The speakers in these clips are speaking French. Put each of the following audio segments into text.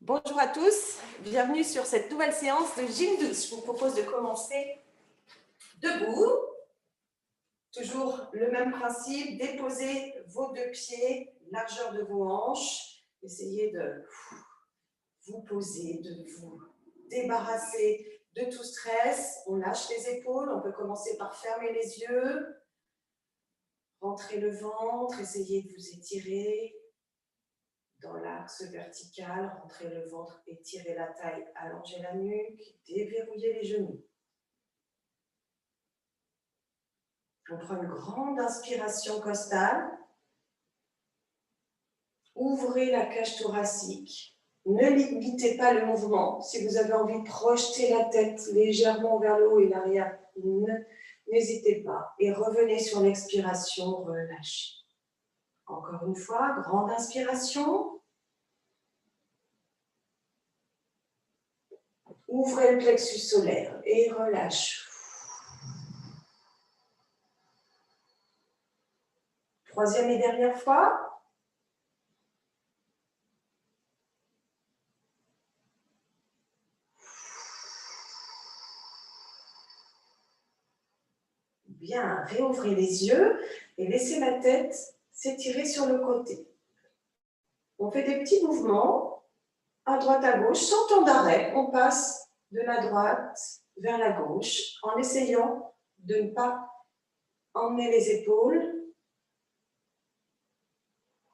Bonjour à tous, bienvenue sur cette nouvelle séance de gym douce. Je vous propose de commencer debout. Toujours le même principe, déposez vos deux pieds, largeur de vos hanches. Essayez de vous poser, de vous débarrasser de tout stress. On lâche les épaules, on peut commencer par fermer les yeux. Rentrez le ventre, essayez de vous étirer. Dans l'axe vertical, rentrez le ventre, étirez la taille, allongez la nuque, déverrouillez les genoux. On prend une grande inspiration costale. Ouvrez la cage thoracique. Ne limitez pas le mouvement. Si vous avez envie de projeter la tête légèrement vers le haut et l'arrière, n'hésitez pas. Et revenez sur l'expiration, relâchez. Encore une fois, grande inspiration. Ouvrez le plexus solaire et relâche. Troisième et dernière fois. Bien, réouvrez les yeux et laissez la tête s'étirer sur le côté. On fait des petits mouvements à droite à gauche, sans temps d'arrêt. On passe de la droite vers la gauche en essayant de ne pas emmener les épaules.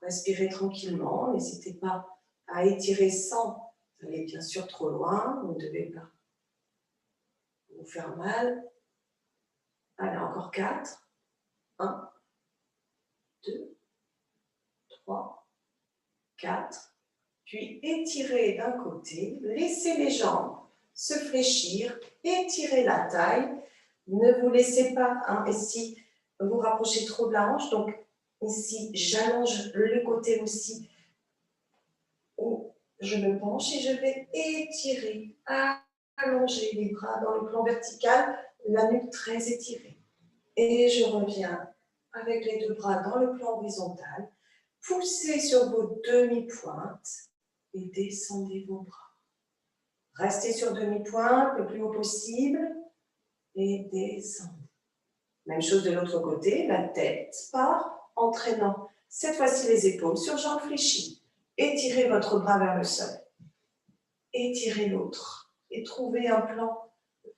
Respirez tranquillement, n'hésitez pas à étirer sans aller bien sûr trop loin. Vous ne devez pas vous faire mal. Allez, encore 4. 1, 2, 3, 4. Puis étirez d'un côté, laissez les jambes se fléchir, étirez la taille. Ne vous laissez pas, ici, vous rapprocher trop de la hanche. Donc ici, j'allonge le côté aussi où je me penche et je vais étirer, allonger les bras dans le plan vertical, la nuque très étirée. Et je reviens avec les deux bras dans le plan horizontal. Poussez sur vos demi-pointes et descendez vos bras. Restez sur demi-pointe le plus haut possible et descendez. Même chose de l'autre côté, la tête part, entraînant cette fois-ci les épaules sur jambes fléchies. Étirez votre bras vers le sol. Étirez l'autre et trouvez un plan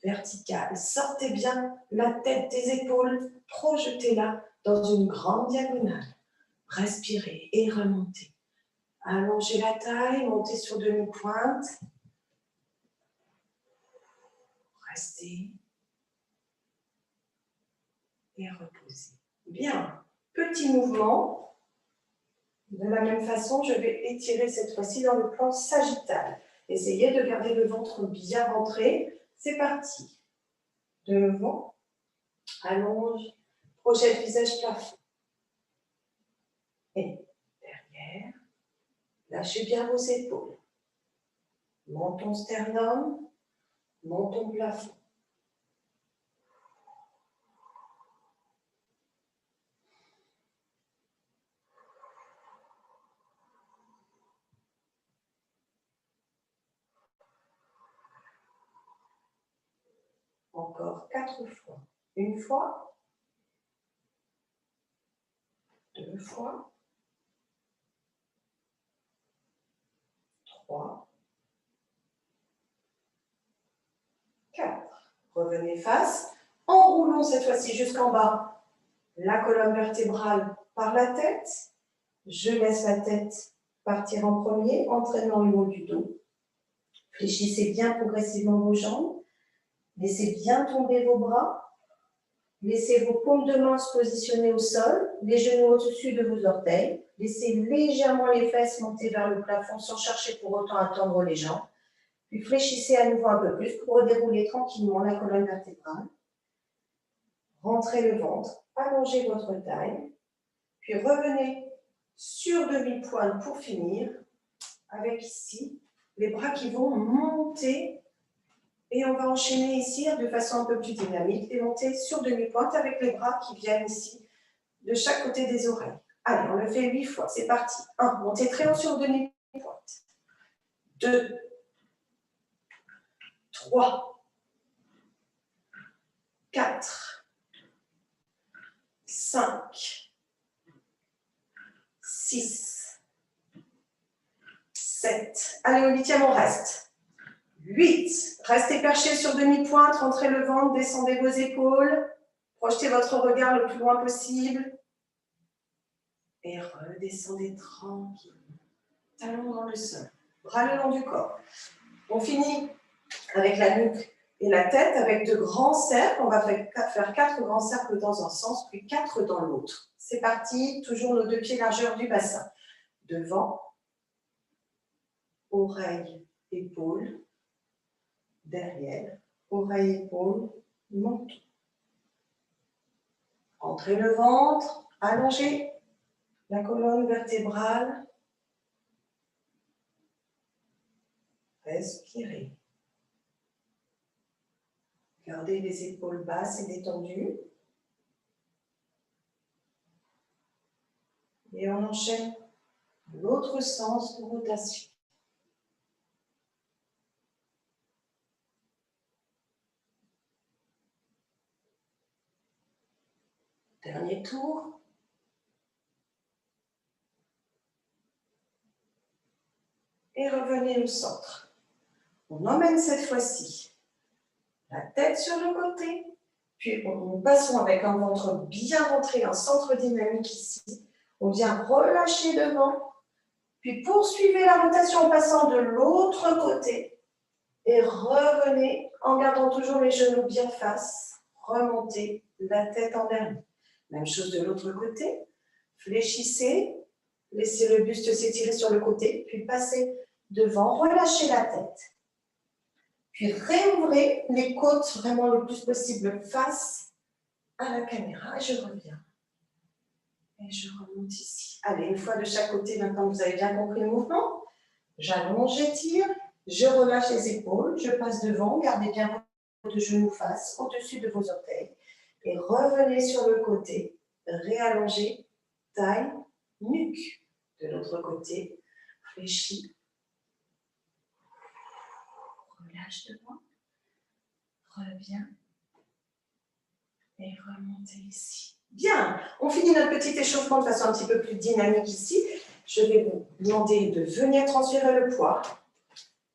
vertical. Sortez bien la tête des épaules, projetez-la dans une grande diagonale. Respirez et remontez. Allongez la taille, montez sur demi-pointe. Restez et reposez. Bien, petit mouvement. De la même façon, je vais étirer cette fois-ci dans le plan sagittal. Essayez de garder le ventre bien rentré. C'est parti. Devant, allonge, projette visage plafond. Et derrière, lâchez bien vos épaules. Menton sternum, menton plafond. Encore 4 fois. Une fois, 2 fois, 3, 4. Revenez face. Enroulons cette fois-ci jusqu'en bas la colonne vertébrale par la tête. Je laisse la tête partir en premier, entraînant le haut du dos. Fléchissez bien progressivement vos jambes. Laissez bien tomber vos bras. Laissez vos paumes de main se positionner au sol, les genoux au-dessus de vos orteils. Laissez légèrement les fesses monter vers le plafond sans chercher pour autant à tendre les jambes. Puis fléchissez à nouveau un peu plus pour dérouler tranquillement la colonne vertébrale. Rentrez le ventre, allongez votre taille. Puis revenez sur demi-pointe pour finir, avec ici les bras qui vont monter. Et on va enchaîner ici de façon un peu plus dynamique et monter sur demi-pointe avec les bras qui viennent ici de chaque côté des oreilles. Allez, on le fait 8 fois, c'est parti. 1, montez très haut sur demi-pointe. 2, 3, 4, 5, 6, 7. Allez, au 8e, on reste. 8. Restez perché sur demi-pointe, rentrez le ventre, descendez vos épaules, projetez votre regard le plus loin possible et redescendez tranquillement. Talons dans le sol, bras le long du corps. On finit avec la nuque et la tête avec de grands cercles. On va faire 4 grands cercles dans un sens, puis 4 dans l'autre. C'est parti, toujours nos 2 pieds largeur du bassin. Devant, oreille, épaule, derrière, oreille, épaule, menton. Entrez le ventre, allongez la colonne vertébrale. Respirez. Gardez les épaules basses et détendues. Et on enchaîne l'autre sens de rotation. Dernier tour. Et revenez au centre. On emmène cette fois-ci la tête sur le côté, puis nous passons avec un ventre bien rentré, un centre dynamique ici. On vient relâcher devant, puis poursuivez la rotation en passant de l'autre côté et revenez en gardant toujours les genoux bien face. Remontez la tête en dernier. Même chose de l'autre côté. Fléchissez, laissez le buste s'étirer sur le côté, puis passez devant, relâchez la tête. Puis réouvrez les côtes vraiment le plus possible face à la caméra. Et je reviens. Et je remonte ici. Allez, une fois de chaque côté, maintenant que vous avez bien compris le mouvement. J'allonge, j'étire, je relâche les épaules, je passe devant, gardez bien vos genoux face au-dessus de vos orteils. Et revenez sur le côté, réallongez, taille, nuque. De l'autre côté, fléchis. Relâche devant, reviens et remontez ici. Bien, on finit notre petit échauffement de façon un petit peu plus dynamique ici. Je vais vous demander de venir transférer le poids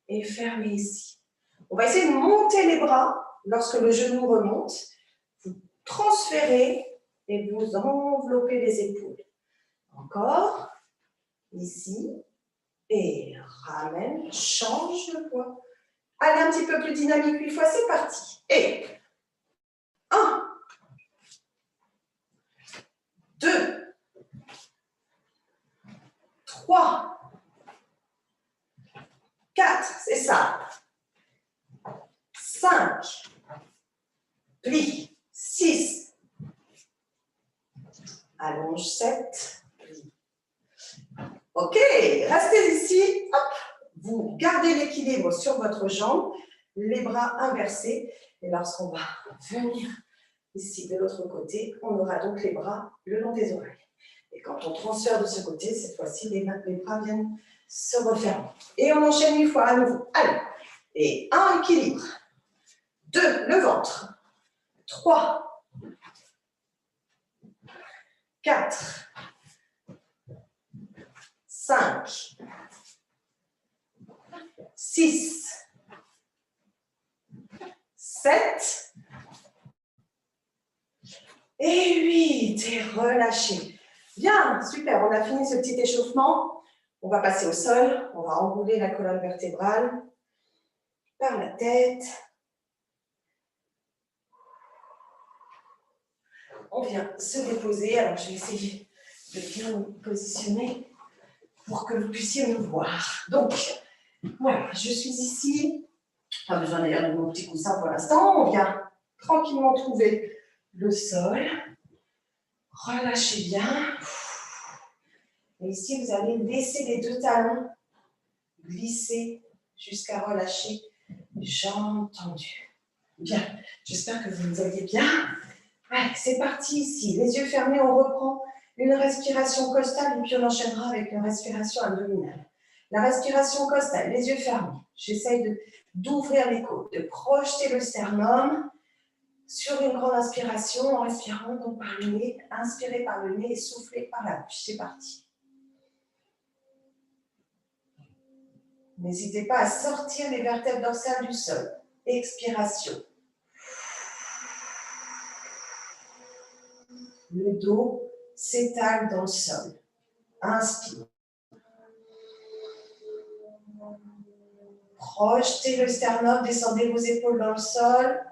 et fermer ici. On va essayer de monter les bras lorsque le genou remonte. Vous transférez et vous enveloppez les épaules. Encore, ici, et ramène, change le poids. Allez, un petit peu plus dynamique une fois, c'est parti. Et 1, 2, 3, 4, c'est ça. 5, plie, 6, allonge 7, plie. Ok, restez ici, hop. Vous gardez l'équilibre sur votre jambe, les bras inversés. Et lorsqu'on va venir ici de l'autre côté, on aura donc les bras le long des oreilles. Et quand on transfère de ce côté, cette fois-ci, les bras viennent se refermer. Et on enchaîne une fois à nouveau. Allez. Et 1, équilibre. 2, le ventre. 3, 4, 5, 6, 7 et 8. Et relâchez. Bien, super, on a fini ce petit échauffement. On va passer au sol. On va enrouler la colonne vertébrale par la tête. On vient se déposer. Alors, je vais essayer de bien me positionner pour que vous puissiez me voir. Donc, voilà, je suis ici. Pas besoin d'ailleurs de mon petit coussin pour l'instant. On vient tranquillement trouver le sol. Relâchez bien. Et ici, vous allez laisser les 2 talons glisser jusqu'à relâcher jambes tendues. Bien, j'espère que vous allez bien. Allez, c'est parti ici. Les yeux fermés, on reprend une respiration costale et puis on enchaînera avec une respiration abdominale. La respiration costale, les yeux fermés. J'essaye d'ouvrir les côtes, de projeter le sternum sur une grande inspiration en respirant donc par le nez. Inspirez par le nez et soufflez par la bouche. C'est parti. N'hésitez pas à sortir les vertèbres dorsales du sol. Expiration. Le dos s'étale dans le sol. Inspire. Projetez le sternum, descendez vos épaules dans le sol.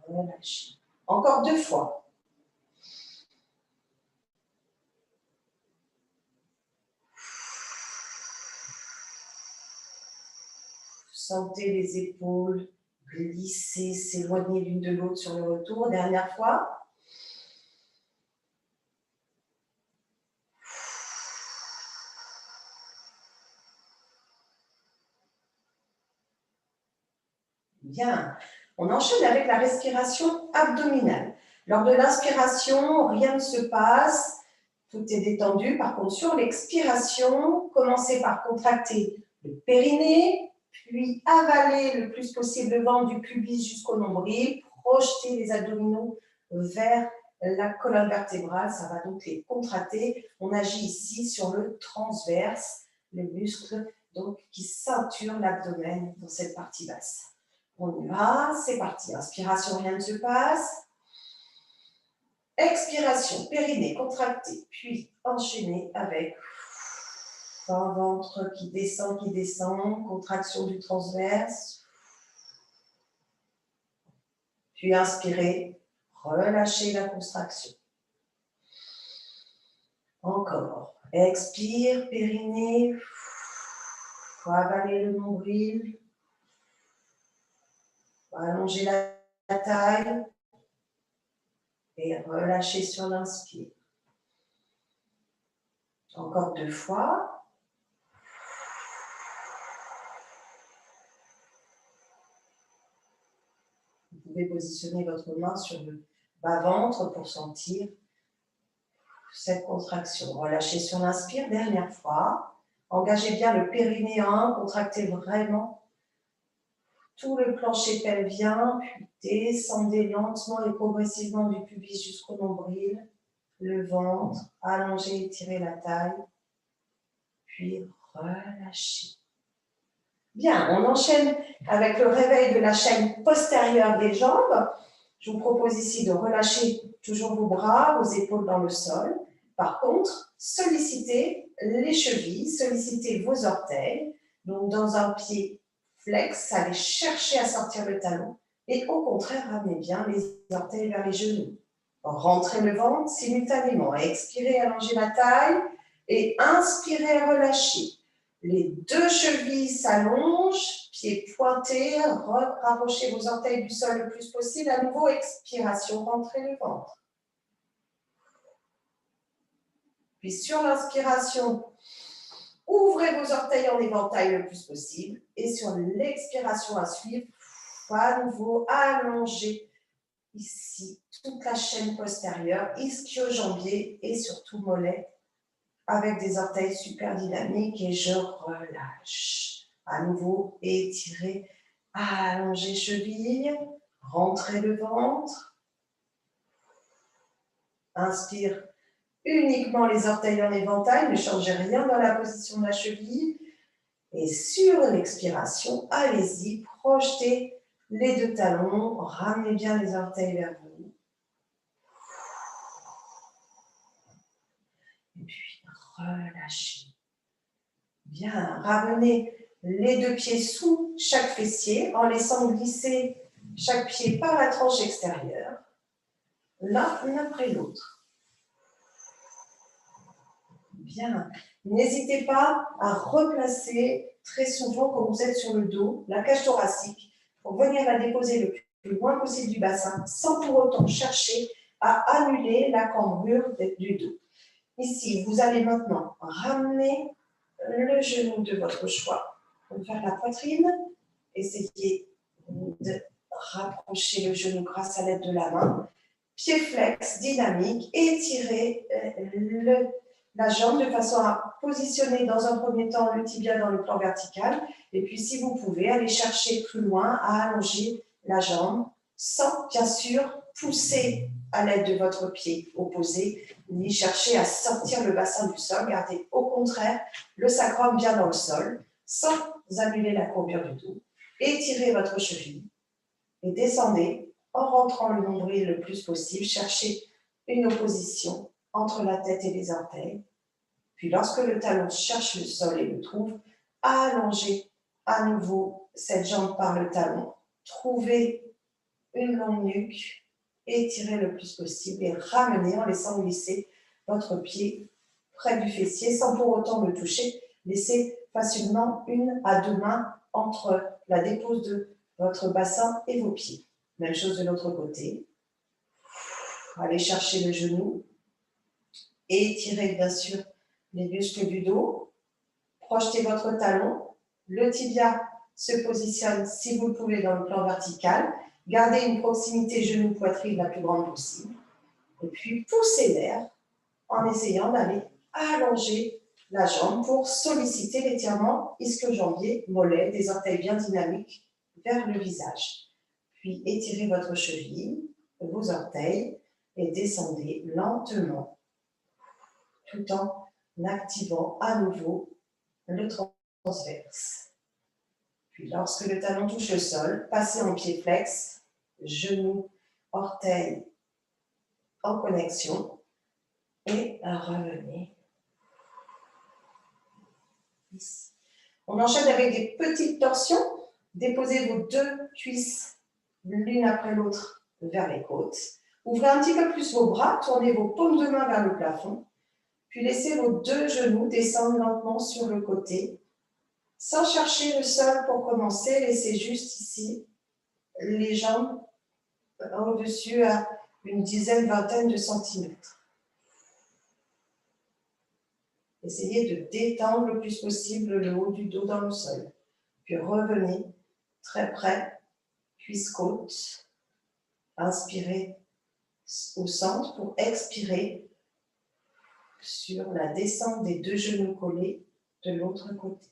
Relâchez. Encore 2 fois. Sentez les épaules glisser, s'éloigner l'une de l'autre sur le retour. Dernière fois. Bien. On enchaîne avec la respiration abdominale. Lors de l'inspiration, rien ne se passe. Tout est détendu. Par contre, sur l'expiration, commencez par contracter le périnée, puis avaler le plus possible le ventre du pubis jusqu'au nombril. Projetez les abdominaux vers la colonne vertébrale. Ça va donc les contracter. On agit ici sur le transverse, le muscle donc, qui ceinture l'abdomen dans cette partie basse. On y va, c'est parti. Inspiration, rien ne se passe. Expiration, périnée contracté, puis enchaîné avec un ventre qui descend, contraction du transverse. Puis inspirez, relâchez la contraction. Encore. Expire, périnée. Avaler le nombril. Allonger la taille. Et relâchez sur l'inspire. Encore 2 fois. Vous pouvez positionner votre main sur le bas-ventre pour sentir cette contraction. Relâchez sur l'inspire. Dernière fois. Engagez bien le périnée en 1. Contractez vraiment tout le plancher pelvien, puis descendez lentement et progressivement du pubis jusqu'au nombril, le ventre, allongez, étirez la taille, puis relâchez. Bien, on enchaîne avec le réveil de la chaîne postérieure des jambes. Je vous propose ici de relâcher toujours vos bras, vos épaules dans le sol. Par contre, sollicitez les chevilles, sollicitez vos orteils. Donc, dans un pied flex, allez chercher à sortir le talon et au contraire, ramenez bien les orteils vers les genoux. Rentrez le ventre simultanément. Expirez, allongez la taille et inspirez, relâchez. Les 2 chevilles s'allongent, pieds pointés, rapprochez vos orteils du sol le plus possible. À nouveau, expiration, rentrez le ventre. Puis sur l'inspiration, ouvrez vos orteils en éventail le plus possible. Et sur l'expiration à suivre, à nouveau, allongez ici toute la chaîne postérieure, ischio-jambier et surtout mollet, avec des orteils super dynamiques. Et je relâche. À nouveau, étirez, allongez cheville, rentrez le ventre. Inspire. Uniquement les orteils en éventail, ne changez rien dans la position de la cheville. Et sur l'expiration, allez-y, projetez les 2 talons, ramenez bien les orteils vers vous. Et puis relâchez. Bien, ramenez les 2 pieds sous chaque fessier en laissant glisser chaque pied par la tranche extérieure, l'un après l'autre. Bien. N'hésitez pas à replacer très souvent quand vous êtes sur le dos, la cage thoracique, pour venir la déposer le plus loin possible du bassin, sans pour autant chercher à annuler la cambrure du dos. Ici, vous allez maintenant ramener le genou de votre choix vers la poitrine. Essayez de rapprocher le genou grâce à l'aide de la main. pied flex, dynamique, étirez la jambe de façon à positionner dans un premier temps le tibia dans le plan vertical. Et puis, si vous pouvez, aller chercher plus loin à allonger la jambe sans, bien sûr, pousser à l'aide de votre pied opposé, ni chercher à sortir le bassin du sol. Gardez au contraire le sacrum bien dans le sol, sans annuler la courbure du dos. Étirez votre cheville et descendez en rentrant le nombril le plus possible. Cherchez une opposition entre la tête et les orteils. Puis lorsque le talon cherche le sol et le trouve, allongez à nouveau cette jambe par le talon. Trouvez une longue nuque, étirez le plus possible et ramenez en laissant glisser votre pied près du fessier sans pour autant le toucher. Laissez facilement 1 à 2 mains entre la dépose de votre bassin et vos pieds. Même chose de l'autre côté. Allez chercher le genou. Étirez bien sûr les muscles du dos. Projetez votre talon. Le tibia se positionne, si vous le pouvez, dans le plan vertical. Gardez une proximité genou-poitrine la plus grande possible. Et puis poussez l'air en essayant d'aller allonger la jambe pour solliciter l'étirement ischio-jambier, mollet, des orteils bien dynamiques vers le visage. Puis étirez votre cheville, vos orteils et descendez lentement tout en activant à nouveau le transverse. Puis lorsque le talon touche le sol, passez en pied flex, genoux, orteils en connexion et revenez. On enchaîne avec des petites torsions. Déposez vos 2 cuisses l'une après l'autre vers les côtes. Ouvrez un petit peu plus vos bras, tournez vos paumes de main vers le plafond. Puis laissez vos 2 genoux descendre lentement sur le côté. Sans chercher le sol pour commencer, laissez juste ici les jambes au-dessus à une dizaine, vingtaine de centimètres. Essayez de détendre le plus possible le haut du dos dans le sol. Puis revenez très près, cuisse-côte. Inspirez au centre pour expirer sur la descente des 2 genoux collés de l'autre côté.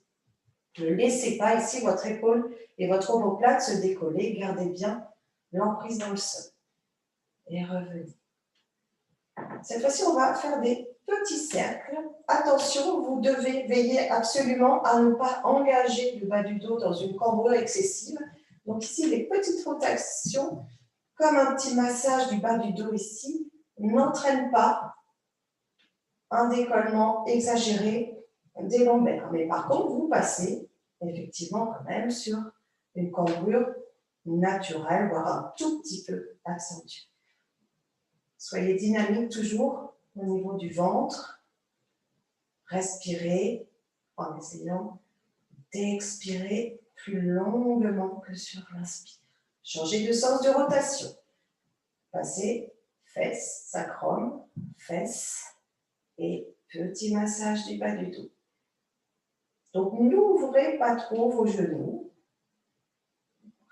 Ne laissez pas ici votre épaule et votre omoplate se décoller. Gardez bien l'emprise dans le sol. Et revenez. Cette fois-ci, on va faire des petits cercles. Attention, vous devez veiller absolument à ne pas engager le bas du dos dans une cambrure excessive. Donc ici, les petites rotations, comme un petit massage du bas du dos ici, n'entraînent pas un décollement exagéré des lombaires. Mais par contre, vous passez effectivement quand même sur une cambrure naturelle, voire un tout petit peu accentuée. Soyez dynamique toujours au niveau du ventre. Respirez en essayant d'expirer plus longuement que sur l'inspire. Changez de sens de rotation. Passez fesses, sacrum, fesses et petit massage du bas du dos. Donc n'ouvrez pas trop vos genoux.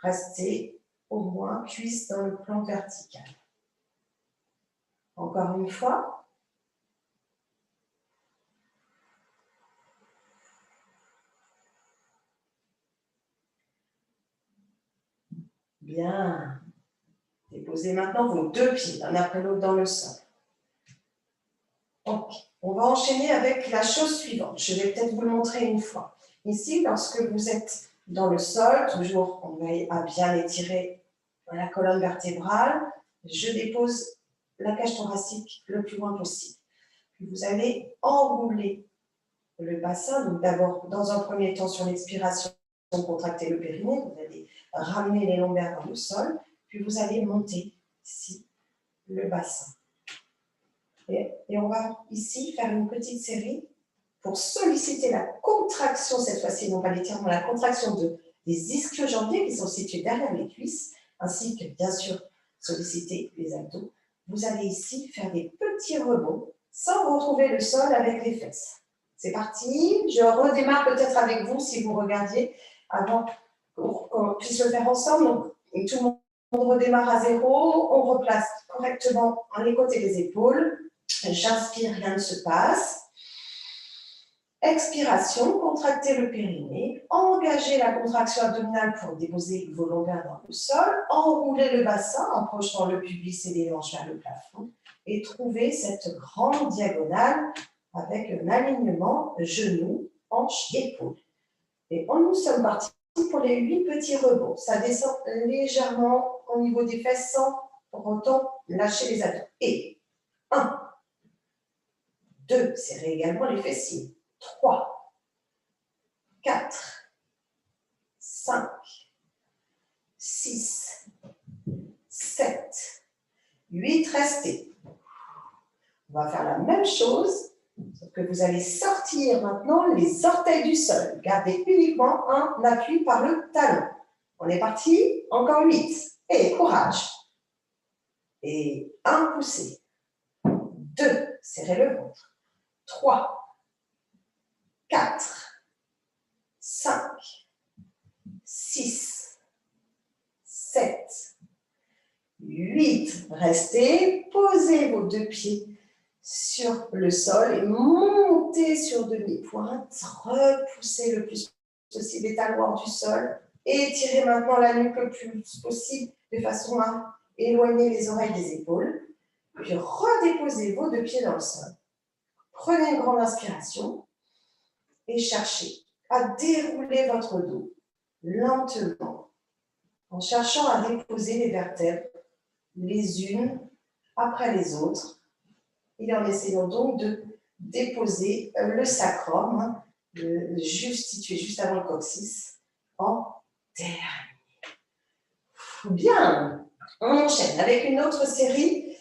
Restez au moins cuisses dans le plan vertical. Encore une fois. Bien. Déposez maintenant vos 2 pieds, l'un après l'autre dans le sol. Ok. On va enchaîner avec la chose suivante. Je vais peut-être vous le montrer une fois. Ici, lorsque vous êtes dans le sol, toujours on veille à bien étirer la colonne vertébrale, je dépose la cage thoracique le plus loin possible. Puis vous allez enrouler le bassin. Donc d'abord, dans un premier temps, sur l'expiration, contractez le périnée. Vous allez ramener les lombaires dans le sol. Puis vous allez monter ici le bassin. Et on va ici faire une petite série pour solliciter la contraction, cette fois-ci, non pas l'étirement, la contraction des ischio-jambiers qui sont situés derrière les cuisses, ainsi que, bien sûr, solliciter les abdos. Vous allez ici faire des petits rebonds sans retrouver le sol avec les fesses. C'est parti. Je redémarre peut-être avec vous si vous regardiez avant qu'on puisse le faire ensemble. Donc, tout le monde On redémarre à zéro, on replace correctement les côtés des épaules. J'inspire, rien ne se passe. Expiration, contractez le périnée, engagez la contraction abdominale pour déposer vos lombaires dans le sol, enroulez le bassin en projetant le pubis et les hanches vers le plafond et trouvez cette grande diagonale avec un alignement genoux, hanches, épaules. Et nous sommes partis pour les 8 petits rebonds. Ça descend légèrement au niveau des fesses sans pour autant lâcher les abdos. Et 1, 2, serrez également les fessiers. 3, 4, 5, 6, 7, 8, restez. On va faire la même chose, sauf que vous allez sortir maintenant les orteils du sol. Gardez uniquement un appui par le talon. On est parti, encore 8. Et courage. Et 1, poussez. 2, serrez le ventre. 3, 4, 5, 6, 7, 8. Restez, posez vos 2 pieds sur le sol et montez sur demi-pointe. Repoussez le plus possible les talons hors du sol. Étirez maintenant la nuque le plus possible de façon à éloigner les oreilles des épaules. Puis redéposez vos 2 pieds dans le sol. Prenez une grande inspiration et cherchez à dérouler votre dos lentement en cherchant à déposer les vertèbres les unes après les autres et en essayant donc de déposer le sacrum, situé juste avant le coccyx, en dernier. Bien, on enchaîne avec une autre série,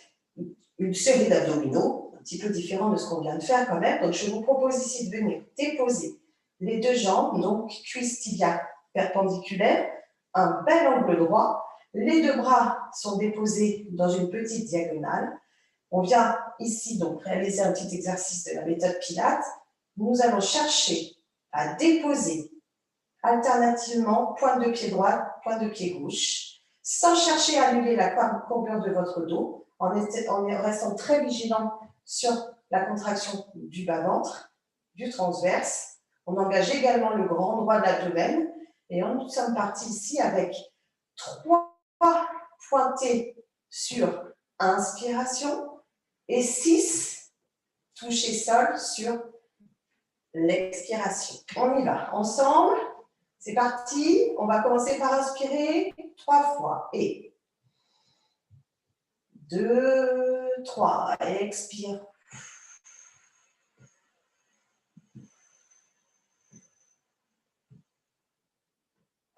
une série d'abdominaux, un petit peu différent de ce qu'on vient de faire quand même. Donc je vous propose ici de venir déposer les 2 jambes, donc cuisses tibia perpendiculaires, un bel angle droit. Les 2 bras sont déposés dans une petite diagonale. On vient ici donc réaliser un petit exercice de la méthode Pilates. Nous allons chercher à déposer alternativement pointe de pied droit, pointe de pied gauche, sans chercher à annuler la courbure de votre dos, en restant très vigilant sur la contraction du bas-ventre, du transverse. On engage également le grand droit de l'abdomen et nous sommes partis ici avec 3 pointés sur inspiration et 6 touchés sol sur l'expiration. On y va ensemble. C'est parti. On va commencer par inspirer 3 fois. Et 2, 3. Expire.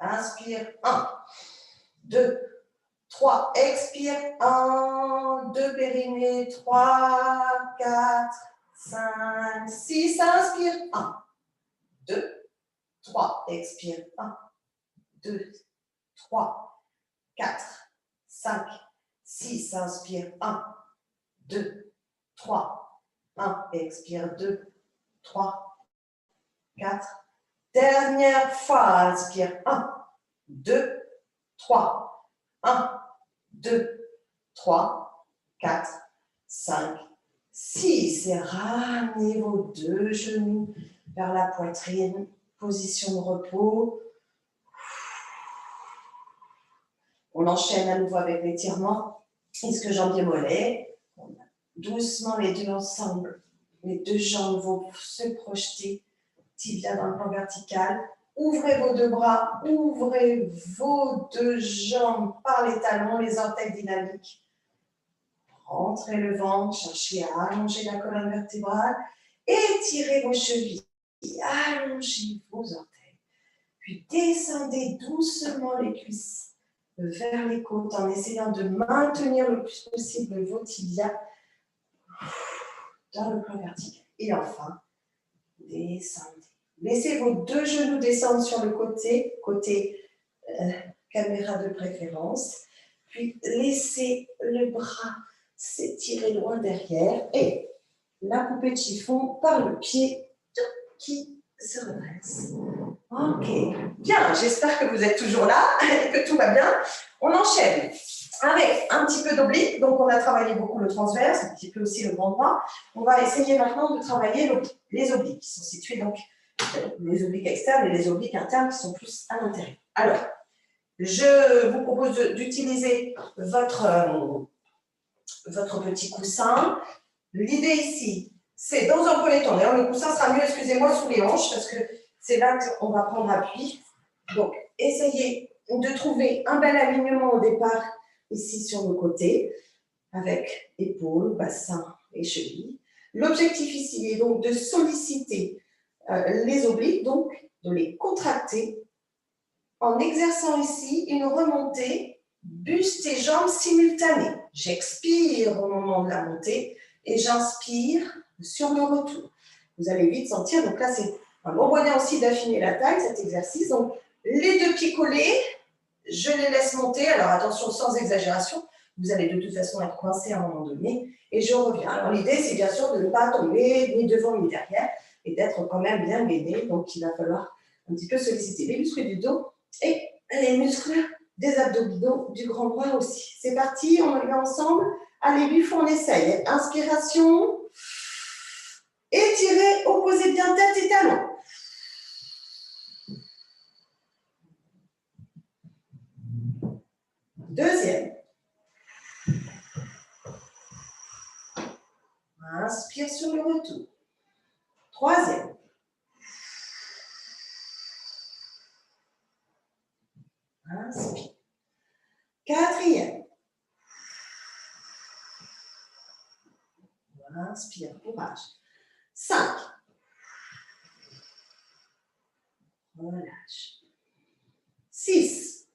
Inspire. 1, 2, 3. Expire. 1, 2, périnée. 3, 4, 5, 6. Inspire. 1, 2, 3. Expire. 1, 2, 3, 4, 5, 6. Inspire. 1, 2, 3, 1. Expire. 2, 3, 4. Dernière fois. Inspire. 1, 2, 3, 1, 2, 3, 4, 5, 6. Et ramenez vos 2 genoux vers la poitrine. Position de repos. On enchaîne à nouveau avec l'étirement. Ischio-jambier mollet. Doucement les 2 ensemble. Les 2 jambes vont se projeter. Tibia dans le plan vertical. Ouvrez vos 2 bras. Ouvrez vos 2 jambes par les talons, les orteils dynamiques. Rentrez le ventre. Cherchez à allonger la colonne vertébrale. Étirez vos chevilles. Allongez vos orteils. Puis descendez doucement les cuisses vers les côtes en essayant de maintenir le plus possible vos tibias dans le plan vertical. Et enfin, descendez. Laissez vos 2 genoux descendre sur le côté caméra de préférence. Puis laissez le bras s'étirer loin derrière et la poupée de chiffon par le pied qui se redresse. Ok, bien, j'espère que vous êtes toujours là et que tout va bien. On enchaîne avec un petit peu d'oblique. Donc, on a travaillé beaucoup le transverse, un petit peu aussi le grand droit. On va essayer maintenant de travailler les obliques qui sont situés, donc, les obliques externes et les obliques internes qui sont plus à l'intérieur. Alors, je vous propose d'utiliser votre petit coussin. L'idée ici, c'est dans un premier temps, d'ailleurs le coussin sera mieux, excusez-moi, sous les hanches, parce que c'est là qu'on va prendre appui. Donc, essayez de trouver un bel alignement au départ, ici sur le côté, avec épaules, bassin et cheville. L'objectif ici est donc de solliciter les obliques, donc de les contracter, en exerçant ici une remontée buste et jambes simultanée. J'expire au moment de la montée et j'inspire sur le retour. Vous allez vite sentir, donc là c'est un bon moyen aussi d'affiner la taille, cet exercice. Donc les deux pieds collés, je les laisse monter. Alors attention, sans exagération, vous allez de toute façon être coincé à un moment donné et je reviens. Alors l'idée c'est bien sûr de ne pas tomber ni devant ni derrière et d'être quand même bien gainé. Donc il va falloir un petit peu solliciter les muscles du dos et les muscles des abdominaux du grand bras aussi. C'est parti, on y va ensemble. Allez, Buffo, on essaye. Inspiration. Étirez, opposez bien tête et talons. Deuxième. Inspire sur le retour. Troisième. Inspire. Quatrième. Inspire, courage. 5. Relâche. 6.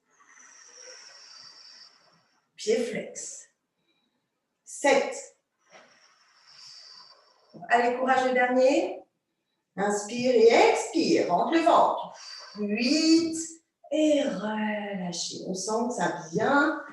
Pied flex. 7. Allez, courage le dernier. Inspire et expire. Rentre le ventre. 8. Et relâchez. On sent que ça a bien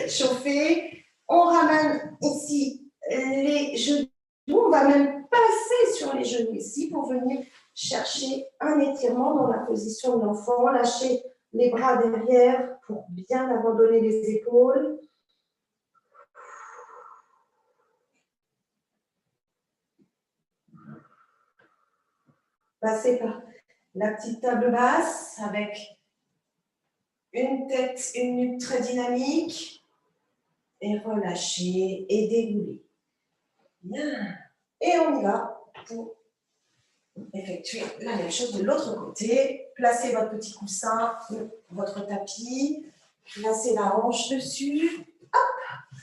chauffé. On ramène ici les genoux. On va même passer sur les genoux ici pour venir chercher un étirement dans la position de l'enfant. Lâchez les bras derrière pour bien abandonner les épaules. Passez par la petite table basse avec une tête, une nuque très dynamique. Et relâchez et dégoulez. Bien. Et on y va pour effectuer la même chose de l'autre côté. Placez votre petit coussin, votre tapis. Placez la hanche dessus. Hop.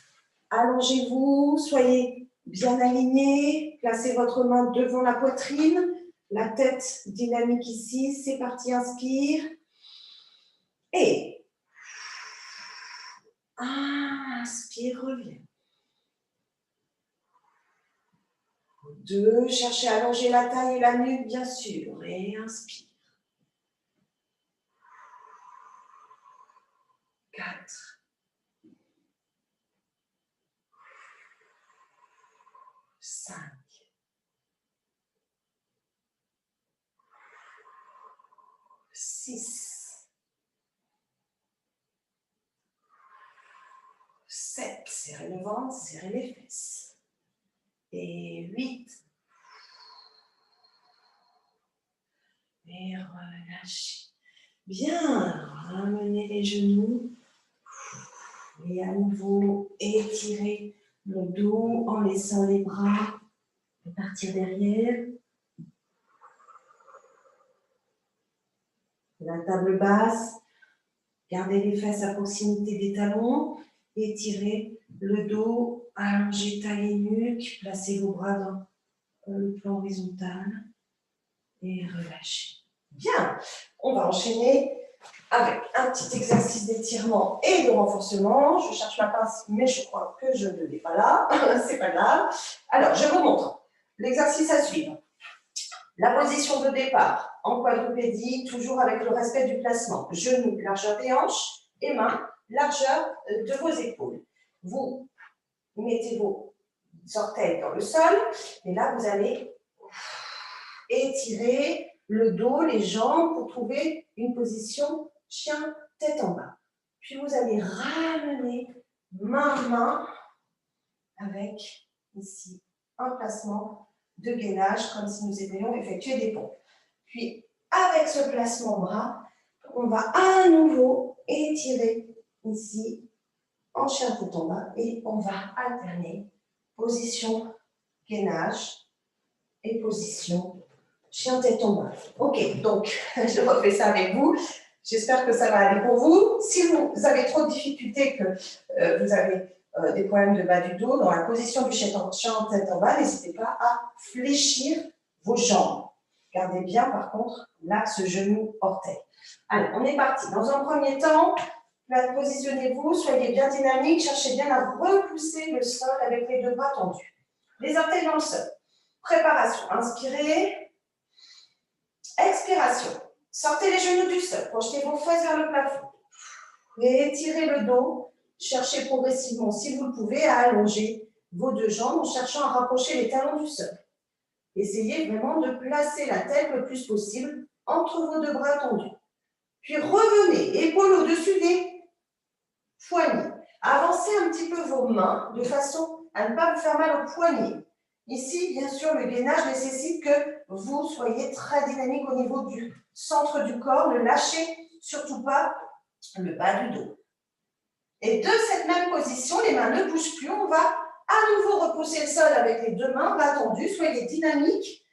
Allongez-vous, soyez bien alignés. Placez votre main devant la poitrine. La tête dynamique ici. C'est parti, inspire. Et inspire, reviens. 2, cherchez à allonger la taille et la nuque, bien sûr. Et inspire. 4. 5. 6. 7. Serrez le ventre, serrez les fesses. Et 8. Et relâchez. Bien, ramenez les genoux. Et à nouveau, étirez le dos en laissant les bras partir derrière. La table basse, gardez les fesses à proximité des talons. Étirez le dos, allongez taille et nuque. Placez vos bras dans le plan horizontal. Et relâchez. Bien, on va enchaîner avec un petit exercice d'étirement et de renforcement. Je cherche ma pince, mais je crois que je ne l'ai pas là. C'est pas grave. Alors, je vous montre l'exercice à suivre. La position de départ en quadrupédie, toujours avec le respect du placement. Genoux, largeur des hanches et mains, largeur de vos épaules. Vous mettez vos orteils dans le sol et là, vous allez étirer le dos, les jambes pour trouver une position chien tête en bas. Puis vous allez ramener main avec ici un placement de gainage comme si nous allions effectuer des pompes. Puis avec ce placement bras, on va à nouveau étirer ici en chien tête en bas et on va alterner position gainage et position chien tête en bas. Ok, donc je refais ça avec vous. J'espère que ça va aller pour vous. Si vous avez trop de difficultés, que vous avez des problèmes de bas du dos, dans la position du chien tête en bas, n'hésitez pas à fléchir vos jambes. Gardez bien par contre l'axe genou-orteil. Allez, on est parti. Dans un premier temps, positionnez-vous, soyez bien dynamique, cherchez bien à repousser le sol avec les deux bras tendus. Les orteils dans le sol. Préparation. Inspirez. Expiration. Sortez les genoux du sol. Projetez vos fesses vers le plafond. Et étirez le dos. Cherchez progressivement, si vous le pouvez, à allonger vos deux jambes en cherchant à rapprocher les talons du sol. Essayez vraiment de placer la tête le plus possible entre vos deux bras tendus. Puis revenez, épaules au-dessus des poignets. Avancez un petit peu vos mains de façon à ne pas vous faire mal aux poignets. Ici, bien sûr, le gainage nécessite que vous soyez très dynamique au niveau du centre du corps. Ne lâchez surtout pas le bas du dos. Et de cette même position, les mains ne bougent plus. On va à nouveau repousser le sol avec les deux mains, bras tendus. Soyez dynamique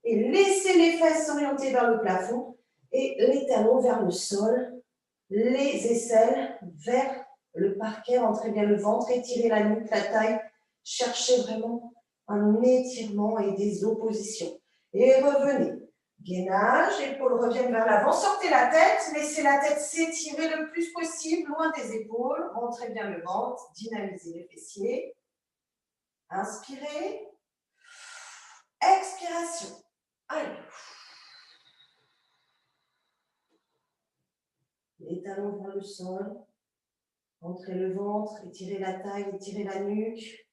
et laissez les fesses s'orienter vers le plafond et les talons vers le sol, les aisselles vers le parquet. Rentrez bien le ventre, étirez la nuque, la taille. Cherchez vraiment un étirement et des oppositions. Et revenez. Gainage, épaules reviennent vers l'avant. Sortez la tête, laissez la tête s'étirer le plus possible, loin des épaules. Rentrez bien le ventre, dynamisez les fessiers. Inspirez. Expiration. Allez. Les talons vers le sol. Rentrez le ventre, étirez la taille, étirez la nuque.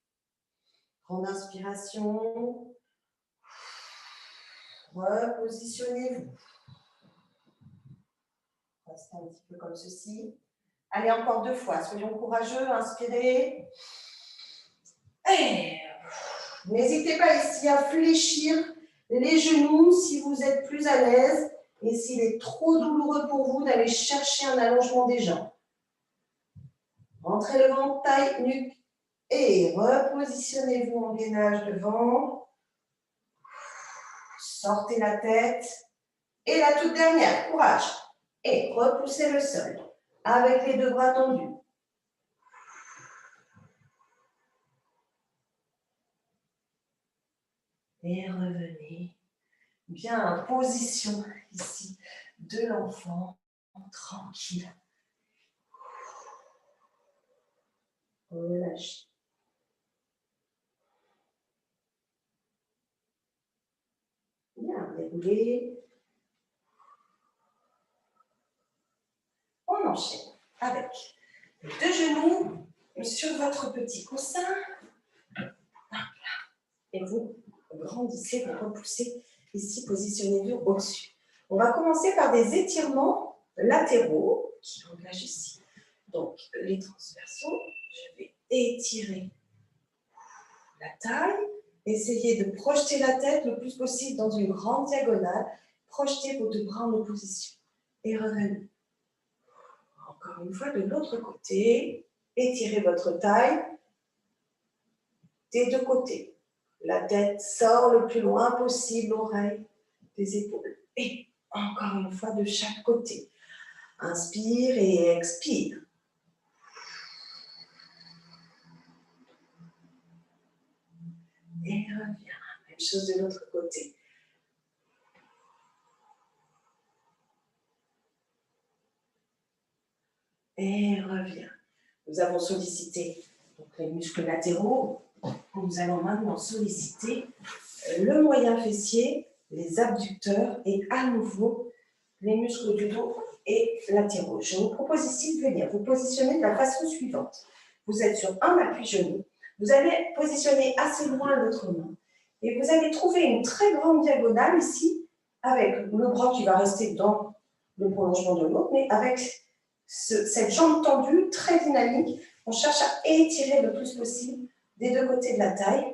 Grande inspiration. Repositionnez-vous. Restez un petit peu comme ceci. Allez, encore 2 fois. Soyons courageux. Inspirez. Et n'hésitez pas ici à fléchir les genoux si vous êtes plus à l'aise. Et s'il est trop douloureux pour vous, d'aller chercher un allongement des jambes. Rentrez le ventre, taille, nuque. Et repositionnez-vous en gainage devant. Sortez la tête. Et la toute dernière, courage. Et repoussez le sol avec les deux bras tendus. Et revenez bien en position ici de l'enfant, tranquille. Relâchez. Bien, déroulez. On enchaîne avec les deux genoux sur votre petit coussin. Et vous grandissez, vous repoussez ici, positionnez-vous au-dessus. On va commencer par des étirements latéraux qui engagent ici. Donc, les transversaux, je vais étirer la taille. Essayez de projeter la tête le plus possible dans une grande diagonale. Projetez vos deux bras en opposition. Et revenez. Encore une fois, de l'autre côté. Étirez votre taille des deux côtés. La tête sort le plus loin possible, l'oreille des épaules. Et encore une fois, de chaque côté. Inspire et expire. Et reviens. Même chose de l'autre côté. Et reviens. Nous avons sollicité donc, les muscles latéraux. Nous allons maintenant solliciter le moyen fessier, les abducteurs et à nouveau les muscles du dos et latéraux. Je vous propose ici de venir vous positionner de la façon suivante. Vous êtes sur un appui-genou. Vous allez positionner assez loin l'autre main et vous allez trouver une très grande diagonale ici avec le bras qui va rester dans le prolongement de l'autre, mais avec cette jambe tendue, très dynamique. On cherche à étirer le plus possible des deux côtés de la taille.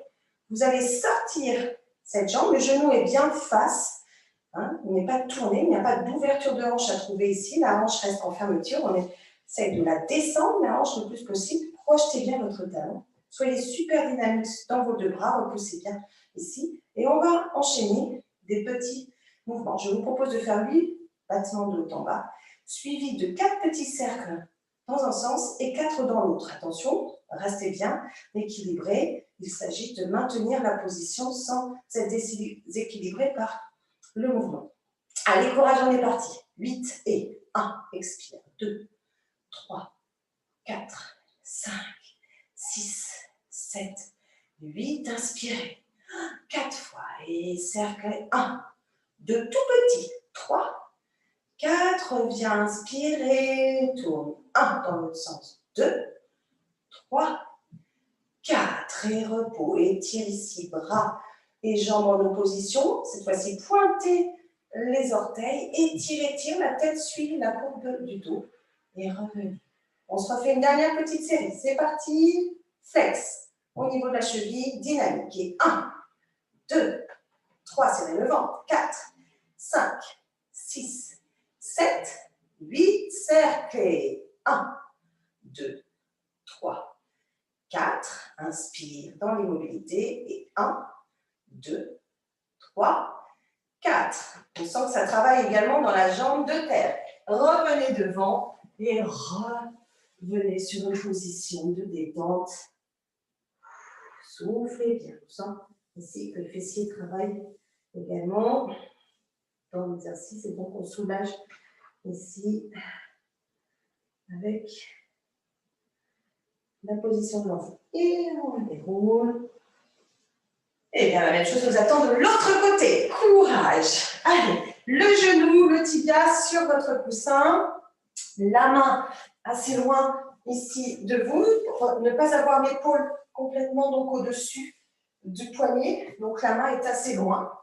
Vous allez sortir cette jambe, le genou est bien face, hein, il n'est pas tourné, il n'y a pas d'ouverture de hanche à trouver ici, la hanche reste en fermeture, on essaie de la descendre, la hanche le plus possible, projetez bien votre talon, soyez super dynamique dans vos deux bras, repoussez bien ici, et on va enchaîner des petits mouvements. Je vous propose de faire 8 battements de haut en bas, suivis de 4 petits cercles dans un sens et 4 dans l'autre. Attention, restez bien équilibré. Il s'agit de maintenir la position sans être déséquilibré par le mouvement. Allez, courage, on est parti. 8 et 1, expire. 2, 3, 4, 5, 6, 7, 8, inspirez. 4 fois et cercle. 1, 2, tout petit. 3, 4, viens inspirer, tourne. 1 dans l'autre sens. 2, 3, 4 et repos. Étire ici, bras et jambes en opposition. Cette fois-ci, pointez les orteils, étire, la tête suit la courbe du dos et revenez. On se refait une dernière petite série. C'est parti. Flex au niveau de la cheville, dynamique. Et 1, 2, 3, serrez le ventre. 4, 5, 6, 7, 8, cerclez. 1, 2, 3, 4, inspire dans l'immobilité. Et 1, 2, 3, 4. On sent que ça travaille également dans la jambe de terre. Revenez devant et revenez sur une position de détente. Soufflez bien. On sent ici que le fessier travaille également dans l'exercice et donc on soulage ici avec la position de l'enfant. Et on déroule. Et bien la même chose nous attend de l'autre côté. Courage. Allez, le genou, le tibia sur votre coussin. La main assez loin ici de vous pour ne pas avoir l'épaule complètement donc au-dessus du poignet. Donc la main est assez loin.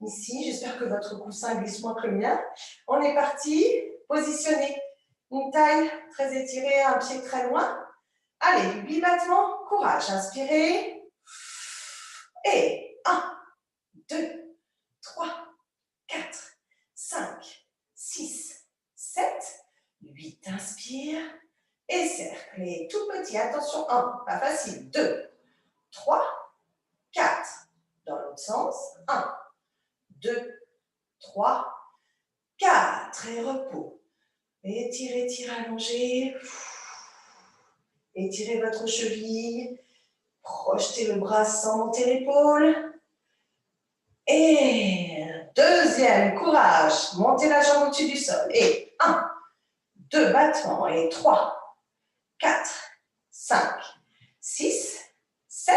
Ici, j'espère que votre coussin glisse moins que le mien. On est parti. Positionnez une taille très étirée, un pied très loin. Allez, 8 battements. Courage. Inspirez. Et 1, 2, 3, 4, 5, 6, 7, 8. Inspire. Et cercle. Et tout petit. Attention. 1, pas facile. 2, 3, 4. Dans l'autre sens. 1, 2, 3, 4. Et repos. Étirez, allongez. Étirez votre cheville. Projetez le bras sans monter l'épaule. Et deuxième, courage. Montez la jambe au-dessus du sol. Et 1, 2 battements. Et 3, 4, 5, 6, 7,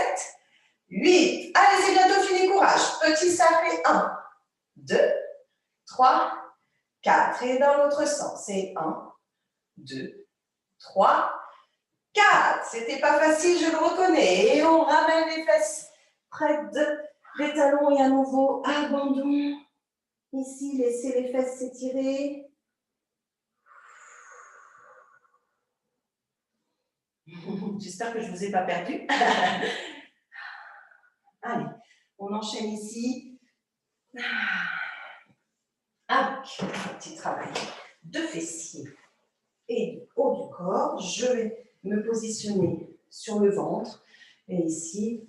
8. Allez, c'est bientôt fini, courage. Petit cercle. 1, 2, 3, 4. Et dans l'autre sens. Et 1, 2, 3, 4. C'était pas facile, je le reconnais. Et on ramène les fesses près des talons et à nouveau abandon. Ici, laissez les fesses s'étirer. J'espère que je ne vous ai pas perdu. Allez, on enchaîne ici. Avec un petit travail de fessiers et du haut du corps. Je vais me positionner sur le ventre. Et ici,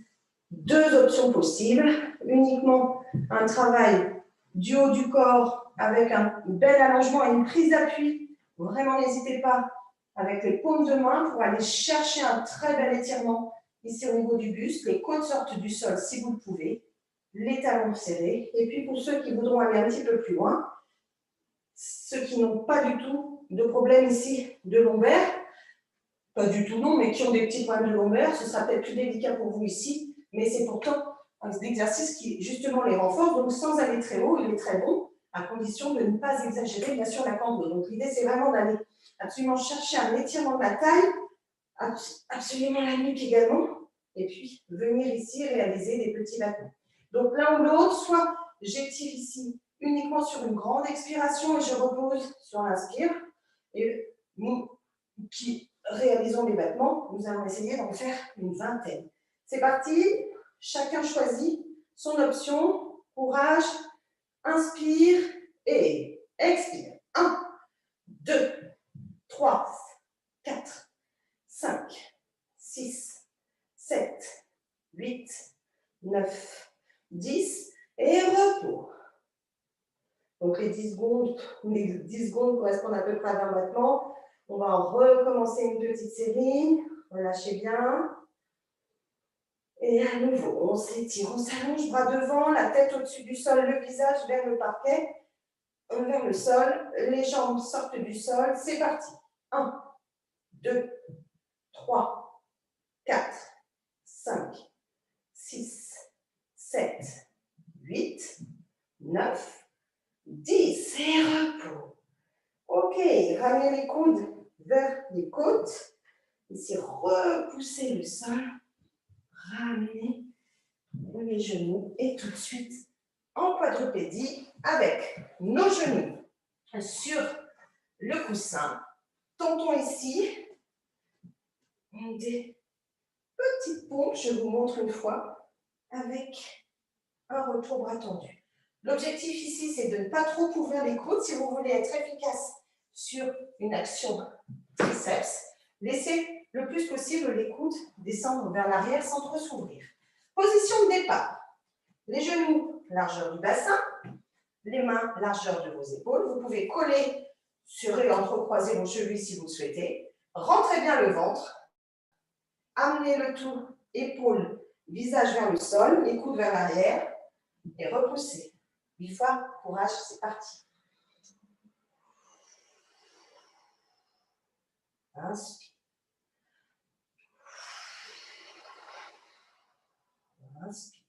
2 options possibles. Uniquement un travail du haut du corps avec un bel allongement et une prise d'appui. Vraiment, n'hésitez pas avec les paumes de main pour aller chercher un très bel étirement ici au niveau du buste. Les côtes sortent du sol si vous le pouvez. Les talons serrés. Et puis pour ceux qui voudront aller un petit peu plus loin, ceux qui n'ont pas du tout de problème ici de lombaire, pas du tout non, mais qui ont des petits problèmes de lombaire, ce sera peut-être plus délicat pour vous ici, mais c'est pourtant un exercice qui justement les renforce, donc sans aller très haut, il est très bon, à condition de ne pas exagérer bien sûr la cambrure. Donc l'idée c'est vraiment d'aller absolument chercher un étirement de la taille, absolument la nuque également, et puis venir ici réaliser des petits battements. Donc l'un ou l'autre, soit j'étire ici uniquement uniquement sur une grande expiration et je repose sur l'inspire. Et nous qui réalisons les battements, nous allons essayer d'en faire une vingtaine. C'est parti, chacun choisit son option. Courage, inspire et expire. 1, 2, 3, 4, 5, 6, 7, 8, 9, 10 et repos. Donc les 10 secondes correspondent à peu près à 20 battements. On va en recommencer une petite série. Relâchez bien. Et à nouveau, on s'étire, on s'allonge, bras devant, la tête au-dessus du sol, le visage vers le parquet, vers le sol, les jambes sortent du sol. C'est parti. 1, 2, 3, 4, 5, 6, 7, 8, 9, 10. Et repos. Ok, ramenez les coudes vers les côtes. Ici, repoussez le sol. Ramenez les genoux et tout de suite en quadrupédie avec nos genoux sur le coussin. Tentons ici des petites pompes, je vous montre une fois, avec un retour bras tendu. L'objectif ici, c'est de ne pas trop ouvrir les coudes. Si vous voulez être efficace sur une action triceps, laissez le plus possible les coudes descendre vers l'arrière sans trop s'ouvrir. Position de départ. Les genoux, largeur du bassin. Les mains, largeur de vos épaules. Vous pouvez coller sur et entrecroiser vos chevilles si vous le souhaitez. Rentrez bien le ventre. Amenez le tout, épaules, visage vers le sol, les coudes vers l'arrière et repoussez. 8 fois, courage, c'est parti. Inspire. Inspire.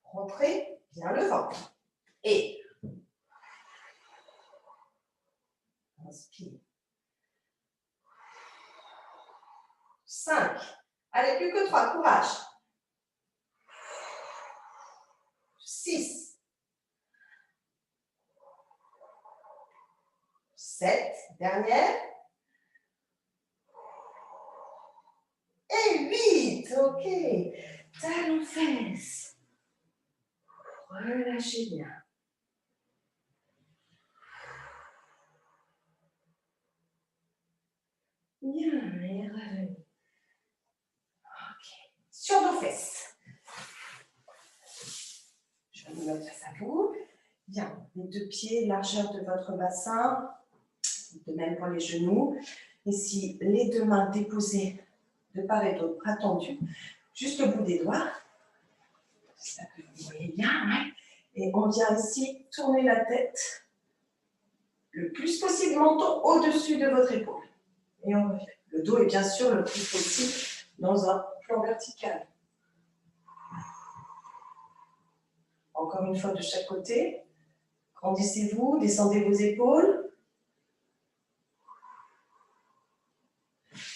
Rentrez bien le ventre. Et inspire. 5. Allez, plus que 3, courage. 6. 7. Dernière. Et 8. Ok. Talons fesses. Relâchez bien. Bien, et revenez. Ok. Sur nos fesses. Je vais me mettre face à vous. Bien, les deux pieds, largeur de votre bassin. De même pour les genoux. Ici, les deux mains déposées de part et d'autre, bras tendus, juste au bout des doigts. J'espère que vous voyez bien. Hein. Et on vient ici tourner la tête le plus possible, menton au-dessus de votre épaule. Et on revient. Le dos est bien sûr le plus possible dans un plan vertical. Encore une fois de chaque côté. Grandissez-vous, descendez vos épaules.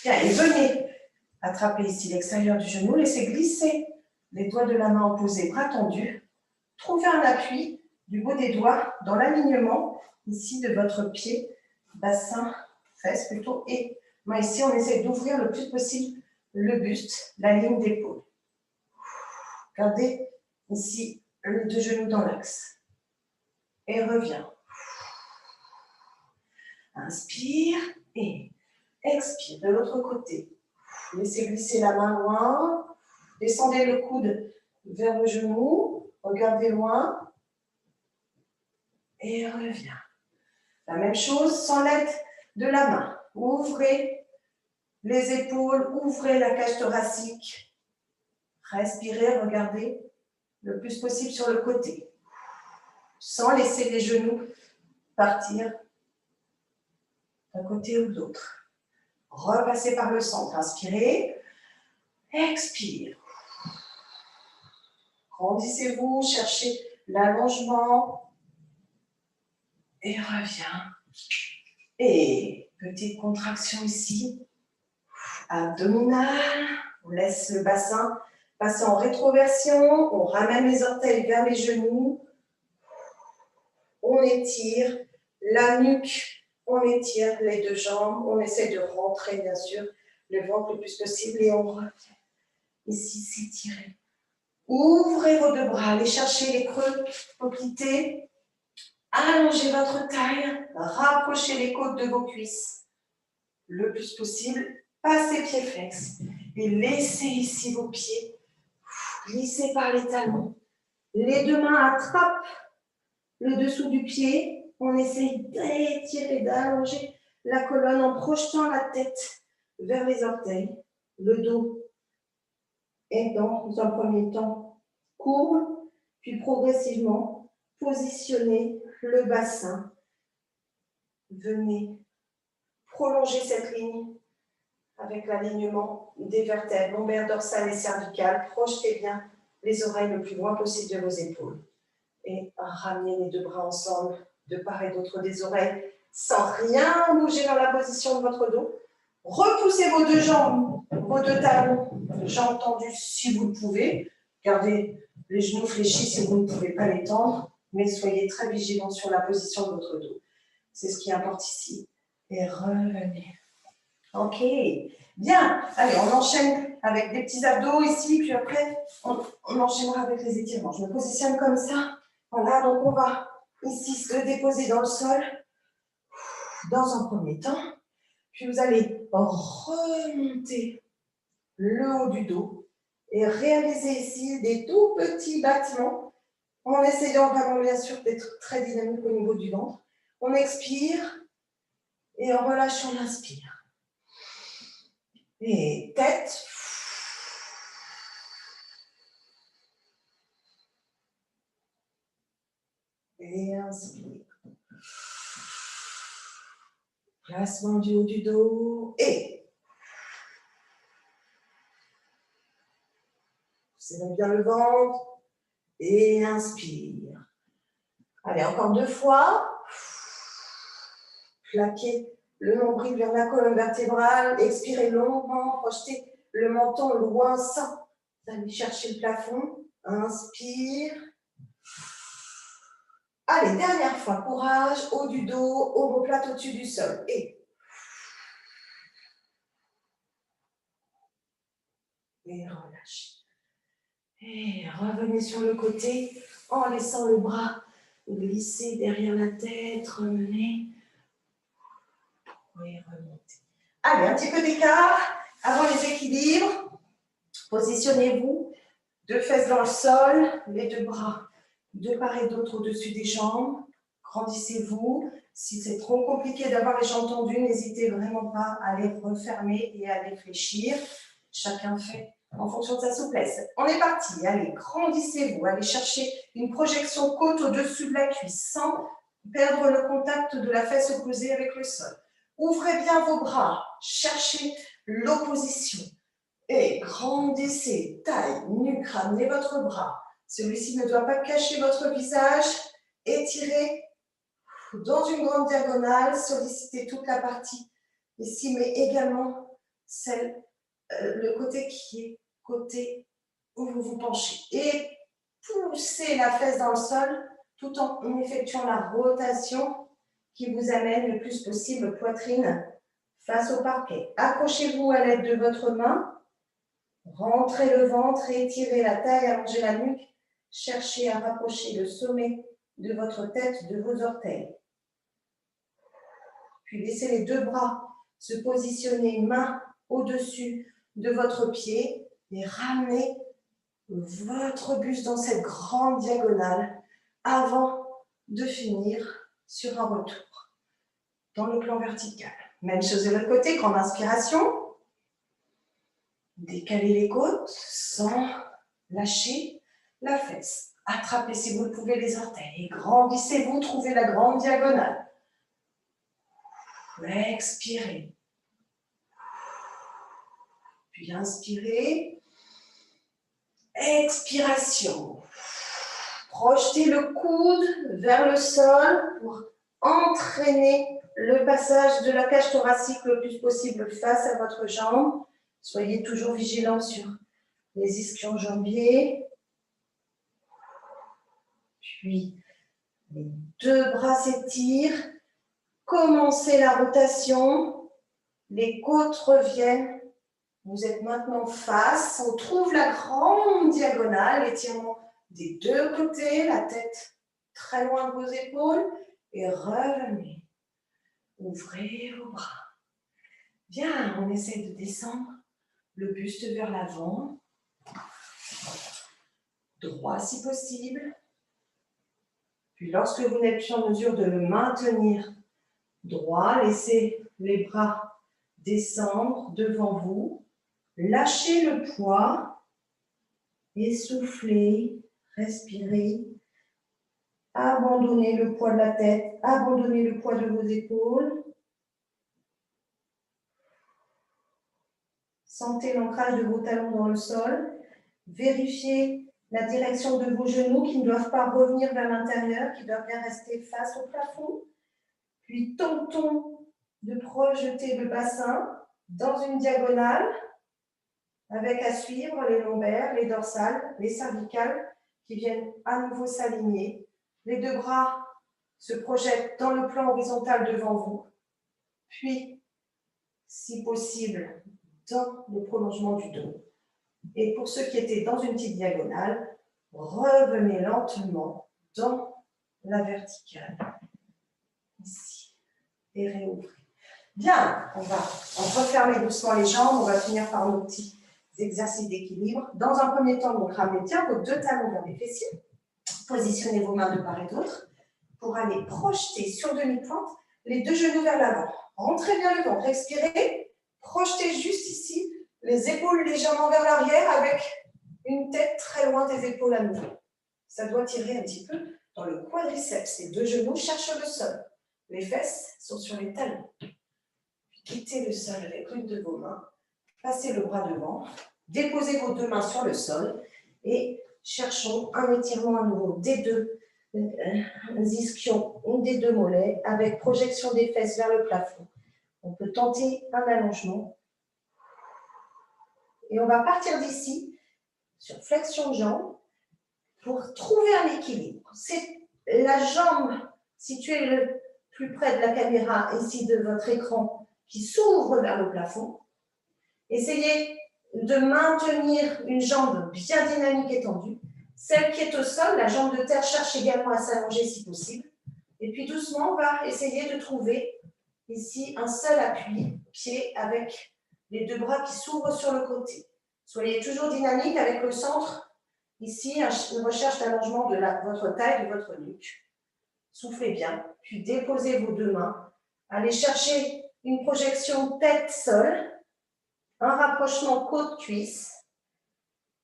Bien, et venez attraper ici l'extérieur du genou, laissez glisser les doigts de la main opposés, bras tendus. Trouvez un appui du bout des doigts dans l'alignement ici de votre pied, bassin, fesses plutôt, et main ici, on essaie d'ouvrir le plus possible le buste, la ligne d'épaule. Gardez ici les deux genoux dans l'axe. Et reviens. Inspire et expire de l'autre côté. Laissez glisser la main loin. Descendez le coude vers le genou. Regardez loin. Et reviens. La même chose sans l'aide de la main. Ouvrez les épaules, ouvrez la cage thoracique. Respirez, regardez le plus possible sur le côté. Sans laisser les genoux partir d'un côté ou de l'autre. Repassez par le centre. Inspirez. Expire. Grandissez-vous, cherchez l'allongement. Et reviens. Et petite contraction ici. Abdominale. On laisse le bassin Passez en rétroversion, on ramène les orteils vers les genoux. On étire la nuque, on étire les deux jambes, on essaie de rentrer bien sûr le ventre le plus possible et on revient. Ici, s'étirer. Ouvrez vos deux bras, allez chercher les creux poplités. Allongez votre taille, rapprochez les côtes de vos cuisses le plus possible. Passez pieds flex et laissez ici vos pieds glisser par les talons. Les deux mains attrapent le dessous du pied. On essaye d'étirer, d'allonger la colonne en projetant la tête vers les orteils. Le dos est dans un premier temps courbe, puis progressivement positionnez le bassin. Venez prolonger cette ligne avec l'alignement des vertèbres lombaires, dorsales et cervicales. Projetez bien les oreilles le plus loin possible de vos épaules. Et ramenez les deux bras ensemble, de part et d'autre des oreilles, sans rien bouger dans la position de votre dos. Repoussez vos deux jambes, vos deux talons, jambes tendues si vous le pouvez. Gardez les genoux fléchis si vous ne pouvez pas les tendre, mais soyez très vigilants sur la position de votre dos. C'est ce qui importe ici. Et revenez. Ok, bien. Allez, on enchaîne avec des petits abdos ici, puis après, on enchaînera avec les étirements. Je me positionne comme ça. Voilà, donc on va ici se déposer dans le sol dans un premier temps. Puis vous allez remonter le haut du dos et réaliser ici des tout petits battements en essayant vraiment bien sûr d'être très dynamique au niveau du ventre. On expire et en relâchant, on inspire. Et tête. Et inspire. Placement du haut du dos. Et serrez bien le ventre. Et inspire. Allez, encore deux fois. Plaquez le nombril vers la colonne vertébrale. Expirez longuement. Projetez le menton loin sans aller chercher le plafond. Inspire. Allez, dernière fois. Courage. Haut du dos. Omoplate au-dessus du sol. Et relâchez. Et revenez sur le côté en laissant le bras glisser derrière la tête, remenez. Et remontez. Allez, un petit peu d'écart avant les équilibres. Positionnez-vous, deux fesses dans le sol, les deux bras de part et d'autre au-dessus des jambes. Grandissez-vous. Si c'est trop compliqué d'avoir les jambes tendues, n'hésitez vraiment pas à les refermer et à les fléchir. Chacun fait en fonction de sa souplesse. On est parti. Allez, grandissez-vous. Allez chercher une projection côte au-dessus de la cuisse sans perdre le contact de la fesse opposée avec le sol. Ouvrez bien vos bras. Cherchez l'opposition. Et grandissez. Taille, nuque, ramenez votre bras. Celui-ci ne doit pas cacher votre visage. Étirez dans une grande diagonale. Sollicitez toute la partie ici, mais également celle le côté qui est côté où vous vous penchez. Et poussez la fesse dans le sol tout en effectuant la rotation qui vous amène le plus possible poitrine face au parquet. Accrochez-vous à l'aide de votre main. Rentrez le ventre, étirez la taille, allongez la nuque. Cherchez à rapprocher le sommet de votre tête de vos orteils. Puis laissez les deux bras se positionner main au-dessus de votre pied et ramenez votre buste dans cette grande diagonale avant de finir sur un retour dans le plan vertical. Même chose de l'autre côté, grande inspiration. Décalez les côtes sans lâcher la fesse. Attrapez si vous le pouvez les orteils et grandissez-vous, trouvez la grande diagonale. Expirez. Puis inspirez. Expiration. Projetez le coude vers le sol pour entraîner le passage de la cage thoracique le plus possible face à votre jambe. Soyez toujours vigilant sur les ischio-jambiers. Puis, les deux bras s'étirent. Commencez la rotation. Les côtes reviennent. Vous êtes maintenant face. On trouve la grande diagonale. Étirement des deux côtés. La tête très loin de vos épaules. Et revenez. Ouvrez vos bras. Bien, on essaie de descendre le buste vers l'avant. Droit si possible. Puis lorsque vous n'êtes plus en mesure de le maintenir droit, laissez les bras descendre devant vous. Lâchez le poids. Essoufflez, respirez. Abandonnez le poids de la tête, abandonnez le poids de vos épaules. Sentez l'ancrage de vos talons dans le sol. Vérifiez la direction de vos genoux qui ne doivent pas revenir vers l'intérieur, qui doivent bien rester face au plafond. Puis tentons de projeter le bassin dans une diagonale avec à suivre les lombaires, les dorsales, les cervicales qui viennent à nouveau s'aligner. Les deux bras se projettent dans le plan horizontal devant vous. Puis, si possible, dans le prolongement du dos. Et pour ceux qui étaient dans une petite diagonale, revenez lentement dans la verticale. Ici. Et réouvrez. Bien, on va refermer doucement les jambes. On va finir par nos petits exercices d'équilibre. Dans un premier temps, donc ramenez bien vos deux talons vers les fessiers. Positionnez vos mains de part et d'autre pour aller projeter sur demi-pointe les deux genoux vers l'avant. Rentrez bien le ventre, expirez. Projetez juste ici les épaules légèrement vers l'arrière avec une tête très loin des épaules à nouveau. Ça doit tirer un petit peu dans le quadriceps. Les deux genoux cherchent le sol. Les fesses sont sur les talons. Quittez le sol avec l'une de vos mains. Passez le bras devant. Déposez vos deux mains sur le sol. Et cherchons un étirement à nouveau des deux ischions ou des deux mollets avec projection des fesses vers le plafond. On peut tenter un allongement. Et on va partir d'ici sur flexion de jambe pour trouver un équilibre. C'est la jambe située le plus près de la caméra, ici de votre écran, qui s'ouvre vers le plafond. Essayez de maintenir une jambe bien dynamique et tendue. Celle qui est au sol, la jambe de terre, cherche également à s'allonger si possible. Et puis doucement, on va essayer de trouver ici un seul appui, pied avec les deux bras qui s'ouvrent sur le côté. Soyez toujours dynamique avec le centre. Ici, une recherche d'allongement de votre taille, de votre nuque. Soufflez bien, puis déposez vos deux mains. Allez chercher une projection tête-sol, un rapprochement côte-cuisse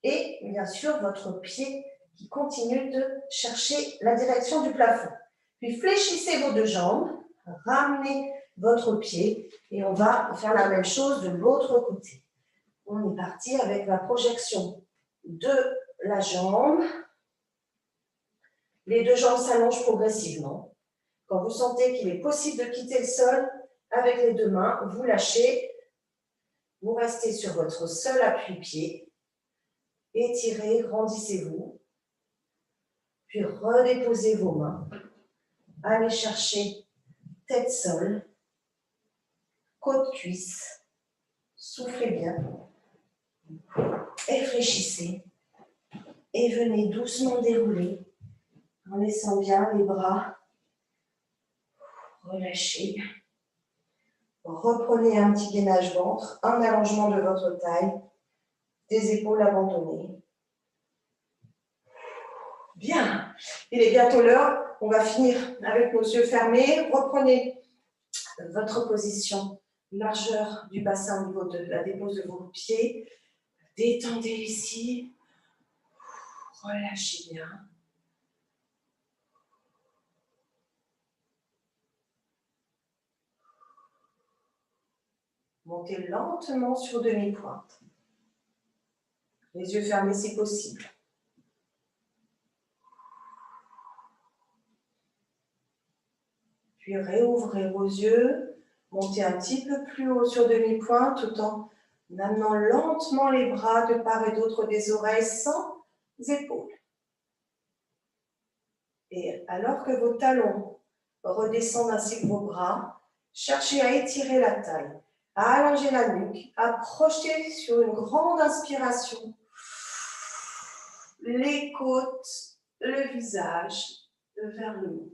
et bien sûr votre pied qui continue de chercher la direction du plafond. Puis fléchissez vos deux jambes, ramenez votre pied et on va faire la même chose de l'autre côté. On est parti avec la projection de la jambe. Les deux jambes s'allongent progressivement. Quand vous sentez qu'il est possible de quitter le sol, avec les deux mains, vous lâchez. Vous restez sur votre seul appui-pied. Étirez, grandissez-vous. Puis redéposez vos mains. Allez chercher tête-sol, côte-cuisse. Soufflez bien. Réfléchissez. Et venez doucement dérouler en laissant bien les bras relâchés. Reprenez un petit gainage ventre, un allongement de votre taille, des épaules abandonnées. Bien, il est bientôt l'heure. On va finir avec nos yeux fermés. Reprenez votre position, largeur du bassin au niveau de la dépose de vos pieds. Détendez ici. Relâchez bien. Montez lentement sur demi-pointe. Les yeux fermés si possible. Puis réouvrez vos yeux. Montez un petit peu plus haut sur demi-pointe tout en en amenant lentement les bras de part et d'autre des oreilles sans épaules. Et alors que vos talons redescendent ainsi que vos bras, cherchez à étirer la taille, à allonger la nuque, à projeter sur une grande inspiration les côtes, le visage vers le haut.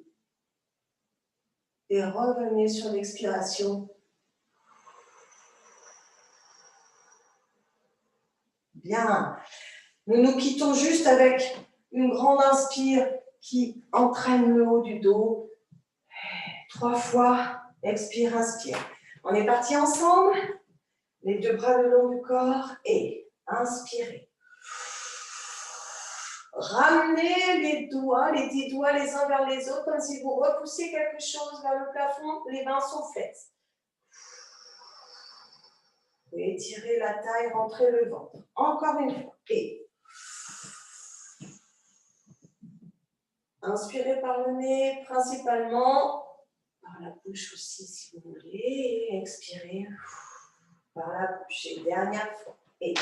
Et revenez sur l'expiration. Bien. Nous nous quittons juste avec une grande inspire qui entraîne le haut du dos. 3 fois. Expire, inspire. On est parti ensemble. Les 2 bras le long du corps et inspirez. Ramenez les doigts, les 10 doigts les uns vers les autres, comme si vous repoussiez quelque chose vers le plafond. Les mains sont faites. Vous étirez la taille, rentrez le ventre. Encore une fois. Et inspirez par le nez, principalement. Par la bouche aussi, si vous voulez. Et expirez par la bouche. Et dernière fois. Et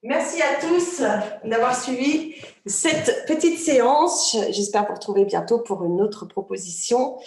merci à tous d'avoir suivi cette petite séance. J'espère vous retrouver bientôt pour une autre proposition.